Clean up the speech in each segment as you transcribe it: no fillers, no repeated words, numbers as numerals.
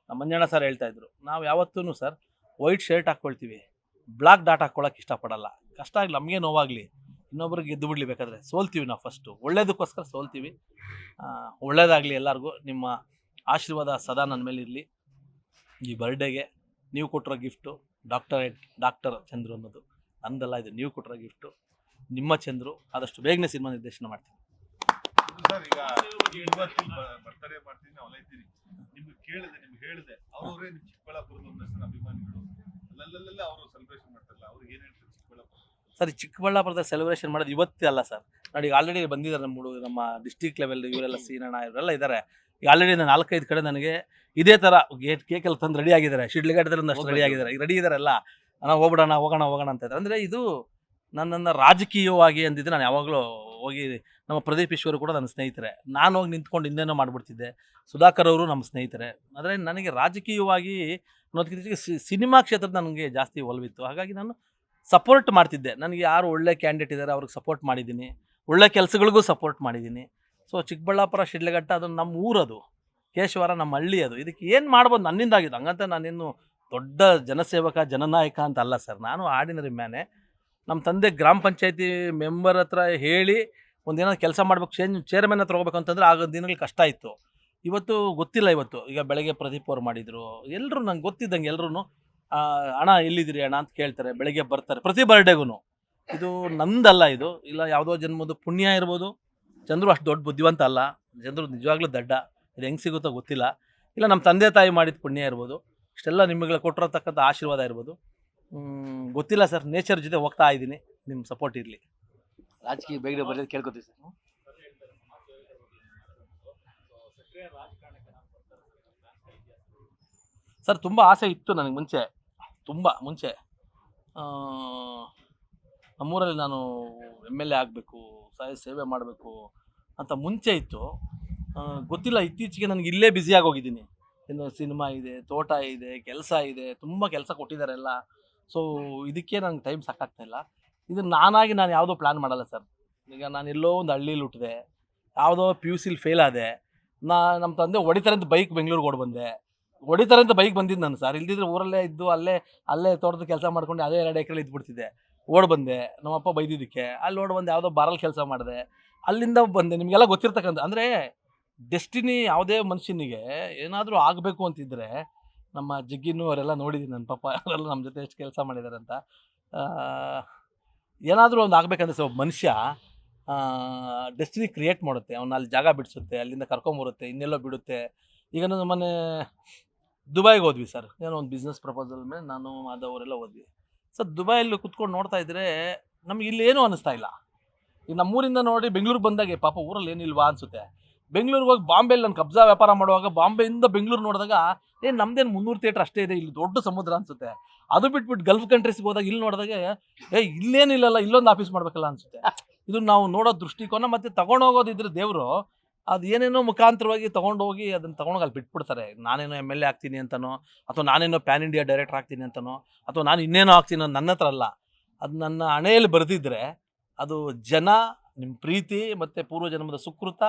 ನಮ್ಮ ಮಂಜಣ್ಣ ಸರ್ ಹೇಳ್ತಾ ಇದ್ರು, ನಾವು ಯಾವತ್ತೂ ಸರ್ ವೈಟ್ ಶರ್ಟ್ ಹಾಕ್ಕೊಳ್ತೀವಿ, ಬ್ಲಾಕ್ ಡಾಟ್ ಹಾಕ್ಕೊಳ್ಳೋಕೆ ಇಷ್ಟಪಡಲ್ಲ. ಕಷ್ಟ ಆಗಲಿ, ನಮಗೆ ನೋವಾಗಲಿ, ಇನ್ನೊಬ್ರಿಗೆ ಗೆದ್ದು ಬಿಡಲಿ, ಬೇಕಾದರೆ ಸೋಲ್ತೀವಿ ನಾವು ಫಸ್ಟು, ಒಳ್ಳೇದಕ್ಕೋಸ್ಕರ ಸೋಲ್ತೀವಿ. ಒಳ್ಳೇದಾಗಲಿ ಎಲ್ಲರಿಗೂ. ನಿಮ್ಮ ಆಶೀರ್ವಾದ ಸದಾ ನನ್ನ ಮೇಲೆ ಇರಲಿ. ಈ ಬರ್ಡೇಗೆ ನೀವು ಕೊಟ್ಟಿರೋ ಗಿಫ್ಟು ಡಾಕ್ಟರ್ ಚಂದ್ರು ಅನ್ನೋದು ನಂದಲ್ಲ, ಇದು ನೀವು ಕೊಟ್ಟಿರೋ ಗಿಫ್ಟು. ನಿಮ್ಮ ಚಂದ್ರು ಆದಷ್ಟು ಬೇಗನೆ ಸಿನಿಮಾ ನಿರ್ದೇಶನ ಮಾಡ್ತೀನಿ. ಸರ್, ಈಗ ಬರ್ತಡೇ ಮಾಡ್ತೀನಿ ನಾವು ಇದ್ದೀರಿ, ನಿಮ್ಗೆ ಹೇಳಿದೆ ಅವರೇ ನಿಮ್ಮ ಚಿಕ್ಕಬಳ್ಳಾಪುರದ ಒಂದಷ್ಟು ಅಭಿಮಾನಿಗಳು ಅಲ್ಲೆಲ್ಲ ಅವರು ಸೆಲೆಬ್ರೇಷನ್ ಮಾಡ್ತಾರಲ್ಲ, ಅವ್ರಿಗೆ ಏನು ಹೇಳ್ತಾರೆ ಚಿಕ್ಕಬಳ್ಳಾಪುರ? ಸರ್, ಚಿಕ್ಕಬಳ್ಳಾಪುರದ ಸೆಲೆಬ್ರೇಷನ್ ಮಾಡೋದು ಇವತ್ತೇ ಅಲ್ಲ ಸರ್. ನೋಡಿ, ಈಗ ಆಲ್ರೆಡಿ ಬಂದಿದ್ದಾರೆ ನಮ್ಮ ಡಿಸ್ಟಿಕ್ ಲೆವೆಲ್ ಇವರೆಲ್ಲ ಸೀನಣ್ಣ ಇವರೆಲ್ಲ ಇದ್ದಾರೆ. ಈಗ ಆಲ್ರೆಡಿ 4-5 ಕಡೆ ನನಗೆ ಇದೇ ಥರ ಕೇಕೆಲ್ಲ ತಂದು ರೆಡಿ ಆಗಿದ್ದಾರೆ. ಶಿಡ್ಲಘಟ್ಟದಲ್ಲಿ ಒಂದಷ್ಟು ರೆಡಿ ಆಗಿದ್ದಾರೆ, ಈಗ ರೆಡಿ ಇದ್ದಾರೆಲ್ಲ. ನಾವು ಹೋಗೋಣ ಅಂತ ಇದ್ದಾರೆ. ಅಂದರೆ ಇದು ನನ್ನನ್ನು ರಾಜಕೀಯವಾಗಿ ಅಂದಿದ್ದು. ನಾನು ಯಾವಾಗಲೂ ಹೋಗಿ ನಮ್ಮ ಪ್ರದೀಪ್ ಈಶ್ವರ್ ಕೂಡ ನನ್ನ ಸ್ನೇಹಿತರೆ, ನಾನು ಹೋಗಿ ನಿಂತ್ಕೊಂಡು ಇನ್ನೇನೋ ಮಾಡಿಬಿಡ್ತಿದ್ದೆ. ಸುಧಾಕರ್ ಅವರು ನಮ್ಮ ಸ್ನೇಹಿತರೆ. ಆದರೆ ನನಗೆ ರಾಜಕೀಯವಾಗಿ ಅನ್ನೋದಕ್ಕಿಂತ ಸಿನಿಮಾ ಕ್ಷೇತ್ರದ ನನಗೆ ಜಾಸ್ತಿ ಒಲವಿತ್ತು. ಹಾಗಾಗಿ ನಾನು ಸಪೋರ್ಟ್ ಮಾಡ್ತಿದ್ದೆ. ನನಗೆ ಯಾರು ಒಳ್ಳೆ ಕ್ಯಾಂಡಿಡೇಟ್ ಇದ್ದಾರೆ ಅವ್ರಿಗೆ ಸಪೋರ್ಟ್ ಮಾಡಿದ್ದೀನಿ, ಒಳ್ಳೆ ಕೆಲಸಗಳಿಗೂ ಸಪೋರ್ಟ್ ಮಾಡಿದ್ದೀನಿ. ಸೊ ಚಿಕ್ಕಬಳ್ಳಾಪುರ ಶಿಡ್ಲಘಟ್ಟ ಅದು ನಮ್ಮ ಊರದು, ಕೇಶವರ ನಮ್ಮ ಹಳ್ಳಿ ಅದು. ಇದಕ್ಕೆ ಏನು ಮಾಡ್ಬೋದು ನನ್ನಿಂದಾಗಿದೆ. ಹಂಗಂತ ನಾನಿನ್ನು ದೊಡ್ಡ ಜನಸೇವಕ ಜನನಾಯಕ ಅಂತ ಅಲ್ಲ ಸರ್. ನಾನು ಆರ್ಡಿನರಿ ಮ್ಯಾನೆ. ನಮ್ಮ ತಂದೆ ಗ್ರಾಮ ಪಂಚಾಯತಿ ಮೆಂಬರ್ ಹತ್ರ ಹೇಳಿ ಒಂದೇನೋ ಕೆಲಸ ಮಾಡ್ಬೇಕು, ಚೇರ್ಮನ್ ಹತ್ರ ಹೋಗ್ಬೇಕು ಅಂತಂದರೆ ಆಗ ದಿನಗಳು ಕಷ್ಟ ಇತ್ತು. ಇವತ್ತು ಗೊತ್ತಿಲ್ಲ. ಈಗ ಬೆಳಗ್ಗೆ ಪ್ರದೀಪ್ ಅವ್ರು ಮಾಡಿದರು. ಎಲ್ಲರೂ ನಂಗೆ ಗೊತ್ತಿದ್ದಂಗೆ ಎಲ್ಲರೂ ಅಣ್ಣ ಎಲ್ಲಿದ್ದೀರಿ ಅಣ್ಣ ಅಂತ ಕೇಳ್ತಾರೆ, ಬೆಳಗ್ಗೆ ಬರ್ತಾರೆ ಪ್ರತಿ ಬರ್ಡೇಗೂ. ಇದು ನಂದಲ್ಲ, ಇದು ಇಲ್ಲ ಯಾವುದೋ ಜನ್ಮದ ಪುಣ್ಯ ಇರ್ಬೋದು. ಚಂದ್ರು ಅಷ್ಟು ದೊಡ್ಡ ಬುದ್ಧಿವಂತ ಅಲ್ಲ, ಚಂದ್ರು ನಿಜವಾಗ್ಲೂ ದಡ್ಡ. ಇದು ಹೆಂಗೆ ಸಿಗುತ್ತೋ ಗೊತ್ತಿಲ್ಲ. ಇಲ್ಲ ನಮ್ಮ ತಂದೆ ತಾಯಿ ಮಾಡಿದ ಪುಣ್ಯ ಇರ್ಬೋದು. ಇಷ್ಟೆಲ್ಲ ನಿಮಗೆ ಕೊಟ್ಟಿರತಕ್ಕಂಥ ಆಶೀರ್ವಾದ ಇರ್ಬೋದು. ಗೊತ್ತಿಲ್ಲ ಸರ್, ನೇಚರ್ ಜೊತೆ ಹೋಗ್ತಾ ಇದ್ದೀನಿ. ನಿಮ್ಮ ಸಪೋರ್ಟ್ ಇರಲಿ. ರಾಜಕೀಯ ಬೇಗ ಬರೋದು ಕೇಳ್ಕೊತೀವಿ ಸರ್. ಸರ್, ತುಂಬ ಆಸೆ ಇತ್ತು ನನಗೆ ಮುಂಚೆ. ನಮ್ಮೂರಲ್ಲಿ ನಾನು MLA ಆಗಬೇಕು, ಸೇವೆ ಮಾಡಬೇಕು ಅಂತ ಮುಂಚೆ ಇತ್ತು. ಗೊತ್ತಿಲ್ಲ, ಇತ್ತೀಚೆಗೆ ನನಗೆ ಇಲ್ಲೇ ಬ್ಯುಸಿಯಾಗಿ ಹೋಗಿದ್ದೀನಿ. ಇನ್ನು ಸಿನಿಮಾ ಇದೆ, ತೋಟ ಇದೆ, ಕೆಲಸ ಇದೆ, ತುಂಬ ಕೆಲಸ ಕೊಟ್ಟಿದ್ದಾರೆ ಎಲ್ಲ. ಸೊ ಇದಕ್ಕೆ ನನಗೆ ಟೈಮ್ ಸಾಕಾಗ್ತಾಯಿಲ್ಲ. ಇದು ನಾನಾಗಿ ನಾನು ಯಾವುದೋ ಪ್ಲ್ಯಾನ್ ಮಾಡಲ್ಲ ಸರ್. ಈಗ ನಾನು ಎಲ್ಲೋ ಒಂದು ಹಳ್ಳೀಲಿ ಹುಟ್ಟಿದೆ, ಯಾವುದೋ PUC ಫೇಲ್ ಆದೆ. ನಮ್ಮ ತಂದೆ ಹೊಡಿತಾರಂತ ಬೈಕ್ ಬೆಂಗಳೂರಿಗೆ ಓಡ್ಬಂದೆ. ಹೊಡಿತಾರಂತ ಬೈಕ್ ಬಂದಿದ್ದು ನಾನು ಸರ್. ಇಲ್ದಿದ್ರೆ ಊರಲ್ಲೇ ಇದ್ದು ಅಲ್ಲೇ ತೋಟದ ಕೆಲಸ ಮಾಡ್ಕೊಂಡು ಅದೇ 2 ಎಕರೆಲಿ ಇದ್ಬಿಡ್ತಿದ್ದೆ. ಓಡ್ಬಂದೆ, ನಮ್ಮಪ್ಪ ಬೈದಿದ್ದಕ್ಕೆ. ಅಲ್ಲಿ ಓಡ್ಬಂದೆ, ಯಾವುದೋ ಬಾರಲ್ಲಿ ಕೆಲಸ ಮಾಡಿದೆ, ಅಲ್ಲಿಂದ ಬಂದೆ. ನಿಮಗೆಲ್ಲ ಗೊತ್ತಿರ್ತಕ್ಕಂಥ ಅಂದರೆ ಡೆಸ್ಟಿನಿ ಯಾವುದೇ ಮನುಷ್ಯನಿಗೆ ಏನಾದರೂ ಆಗಬೇಕು ಅಂತಿದ್ದರೆ, ನಮ್ಮ ಜಗ್ಗಿನೂ ಅವರೆಲ್ಲ ನೋಡಿದ್ದೀನಿ, ನನ್ನ ಪಾಪ ಅವರೆಲ್ಲ ನಮ್ಮ ಜೊತೆ ಎಷ್ಟು ಕೆಲಸ ಮಾಡಿದ್ದಾರೆ ಅಂತ. ಏನಾದರೂ ಒಂದು ಆಗಬೇಕಂದ್ರೆ ಒಬ್ಬ ಮನುಷ್ಯ ಡೆಸ್ಟಿನಿ ಕ್ರಿಯೇಟ್ ಮಾಡುತ್ತೆ. ಅವನ್ನ ಅಲ್ಲಿ ಜಾಗ ಬಿಡಿಸುತ್ತೆ, ಅಲ್ಲಿಂದ ಕರ್ಕೊಂಬರುತ್ತೆ, ಇನ್ನೆಲ್ಲೋ ಬಿಡುತ್ತೆ. ಈಗ ನಮ್ಮ ಮನೆ ದುಬೈಗೆ ಹೋದ್ವಿ ಸರ್, ಏನೋ ಒಂದು ಬಿಸ್ನೆಸ್ ಪ್ರಪೋಸಲ್ ಮೇಲೆ ನಾನು ಅವರೆಲ್ಲ ಹೋದ್ವಿ ಸರ್. ದುಬೈಯಲ್ಲಿ ಕುತ್ಕೊಂಡು ನೋಡ್ತಾ ಇದ್ದರೆ ನಮ್ಗೆ ಇಲ್ಲೇನೂ ಅನ್ನಿಸ್ತಾ ಇಲ್ಲ. ಈಗ ನಮ್ಮೂರಿಂದ ನೋಡಿ ಬೆಂಗಳೂರಿಗೆ ಬಂದಾಗೆ ಪಾಪ ಊರಲ್ಲಿ ಏನಿಲ್ವಾ ಅನಿಸುತ್ತೆ. ಬೆಂಗಳೂರಿಗೆ ಹೋಗಿ ಬಾಂಬೆಯಲ್ಲಿ ನಾನು ಕಬ್ಜಾ ವ್ಯಾಪಾರ ಮಾಡುವಾಗ ಬಾಂಬೆಯಿಂದ ಬೆಂಗಳೂರು ನೋಡಿದಾಗ ನಮ್ದೇನು 300 ಥಿಯೇಟ್ರ್ ಅಷ್ಟೇ ಇದೆ, ಇಲ್ಲಿ ದೊಡ್ಡ ಸಮುದ್ರ ಅನಿಸುತ್ತೆ. ಅದು ಬಿಟ್ಬಿಟ್ಟು ಗಲ್ಫ್ ಕಂಟ್ರೀಸ್ಗೆ ಹೋದಾಗ ಇಲ್ಲಿ ನೋಡಿದಾಗ ಇಲ್ಲೇನಿಲ್ಲಲ್ಲ, ಇಲ್ಲೊಂದು ಆಫೀಸ್ ಮಾಡಬೇಕಲ್ಲ ಅನಿಸುತ್ತೆ. ಇದು ನಾವು ನೋಡೋ ದೃಷ್ಟಿಕೋನ. ಮತ್ತು ತೊಗೊಂಡೋಗೋದಿದ್ರೆ ದೇವರು ಅದು ಏನೇನೋ ಮುಖಾಂತರವಾಗಿ ತೊಗೊಂಡೋಗಿ ಅದನ್ನು ತೊಗೊಂಡೋಗಿ ಅಲ್ಲಿ ಬಿಟ್ಬಿಡ್ತಾರೆ. ನಾನೇನೋ MLA ಆಗ್ತೀನಿ ಅಂತನೋ, ಅಥವಾ ನಾನೇನೋ ಪ್ಯಾನ್ ಇಂಡಿಯಾ ಡೈರೆಕ್ಟರ್ ಆಗ್ತೀನಿ ಅಂತನೋ, ಅಥವಾ ನಾನು ಇನ್ನೇನೋ ಆಗ್ತೀನಿ ಅನ್ನೋ ನನ್ನ ಹತ್ರ ಅಲ್ಲ. ಅದು ನನ್ನ ಹಣೆಯಲ್ಲಿ ಬರೆದಿದ್ದರೆ ಅದು ಜನ, ನಿಮ್ಮ ಪ್ರೀತಿ ಮತ್ತು ಪೂರ್ವಜನ್ಮದ ಸುಕೃತ,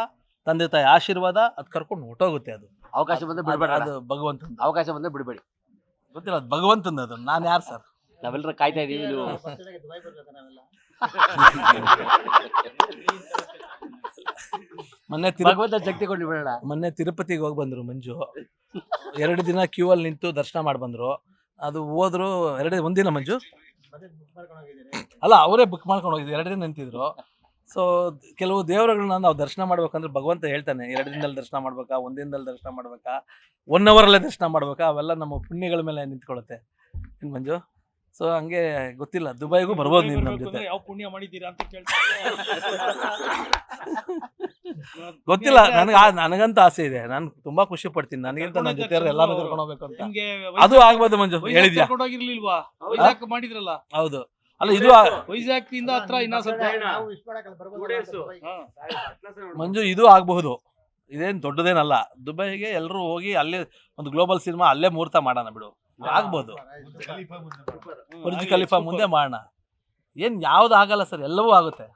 ತಂದೆ ತಾಯಿ ಆಶೀರ್ವಾದ ಅದು ಕರ್ಕೊಂಡು ಹೊಟ್ಟೋಗುತ್ತೆ. ಅದು ಅವಕಾಶ ಬಂದರೆ ಬಿಡಬೇಡ, ಅದು ಭಗವಂತನ ಅವಕಾಶ ಬಂದರೆ ಬಿಡಬೇಡಿ. ಗೊತ್ತಿಲ್ಲ, ಅದು ಭಗವಂತನ. ಅದು ನಾನು ಯಾರು ಸರ್? ನಾವೆಲ್ಲರೂ ಕಾಯ್ತಾ ಇದ್ದೀವಿ. ನೀವು ಮೊನ್ನೆ ತಿರುಪತಿಗೆ ಹೋಗಿ ಬಂದರು ಮಂಜು. 2 ದಿನ ಕ್ಯೂ ಅಲ್ಲಿ ನಿಂತು ದರ್ಶನ ಮಾಡಿ ಬಂದರು. ಅದು ಹೋದ್ರು ಒಂದಿನ ಮಂಜು ಅಲ್ಲ, ಅವರೇ ಬುಕ್ ಮಾಡ್ಕೊಂಡು ಹೋಗಿದ್ರು. 2 ದಿನ ನಿಂತಿದ್ರು. ಸೊ ಕೆಲವು ದೇವರುಗಳನ್ನ ನಾವು ದರ್ಶನ ಮಾಡ್ಬೇಕಂದ್ರೆ ಭಗವಂತ ಹೇಳ್ತಾನೆ, 2 ದಿನದಲ್ಲಿ ದರ್ಶನ ಮಾಡ್ಬೇಕಾ, 1 ದಿನದಲ್ಲಿ ದರ್ಶನ ಮಾಡ್ಬೇಕಾ, 1 ಅವರಲ್ಲೇ ದರ್ಶನ ಮಾಡ್ಬೇಕಾ, ಅವೆಲ್ಲ ನಮ್ಮ ಪುಣ್ಯಗಳ ಮೇಲೆ ನಿಂತ್ಕೊಳ್ಳುತ್ತೆ. ಏನು ಮಂಜು? ಸೊ ಹಂಗೆ ಗೊತ್ತಿಲ್ಲ, ದುಬೈಗೂ ಬರ್ಬೋದು ನೀವು ನಮ್ಮ ಜೊತೆ. ಯಾವ ಪುಣ್ಯ ಮಾಡಿದ್ದೀರಾ ಅಂತ ಗೊತ್ತಿಲ್ಲ, ನನಗಂತ ಆಸೆ ಇದೆ. ನಾನು ತುಂಬಾ ಖುಷಿ ಪಡ್ತೀನಿ, ನನಗಿಂತ ನನ್ನ ಜೊತೆ ಎಲ್ಲಾರು ಕರ್ಕೊಂಡು ಹೋಗ್ಬೇಕು ಅಂತ. ಅದು ಆಗ್ಬೋದು ಮಂಜು, ಹೇಳಿದ್ಯಾ? ವೈಜಾಗ್ ಮಾಡಿದ್ರಲ್ಲ? ಹೌದು. ಅಲ್ಲ, ಇದು ವೈಜಾಗ್ ಇಂದ ಹತ್ರ ಇನ್ನ ಸ್ವಲ್ಪ ಮಂಜು, ಇದು ಆಗಬಹುದು. ಇದೇನು ದೊಡ್ಡದೇನಲ್ಲ. ದುಬೈಗೆ ಎಲ್ಲರೂ ಹೋಗಿ ಅಲ್ಲೇ ಒಂದು ಗ್ಲೋಬಲ್ ಸಿನಿಮಾ ಅಲ್ಲೇ ಮುಹೂರ್ತ ಮಾಡೋಣ ಬಿಡು, ಆಗ್ಬೋದು. ಬುರ್ಜ್ ಖಲೀಫಾ ಮುಂದೆ ಮಾಡೋಣ. ಏನ್ ಯಾವ್ದು ಆಗಲ್ಲ ಸರ್, ಎಲ್ಲವೂ ಆಗುತ್ತೆ.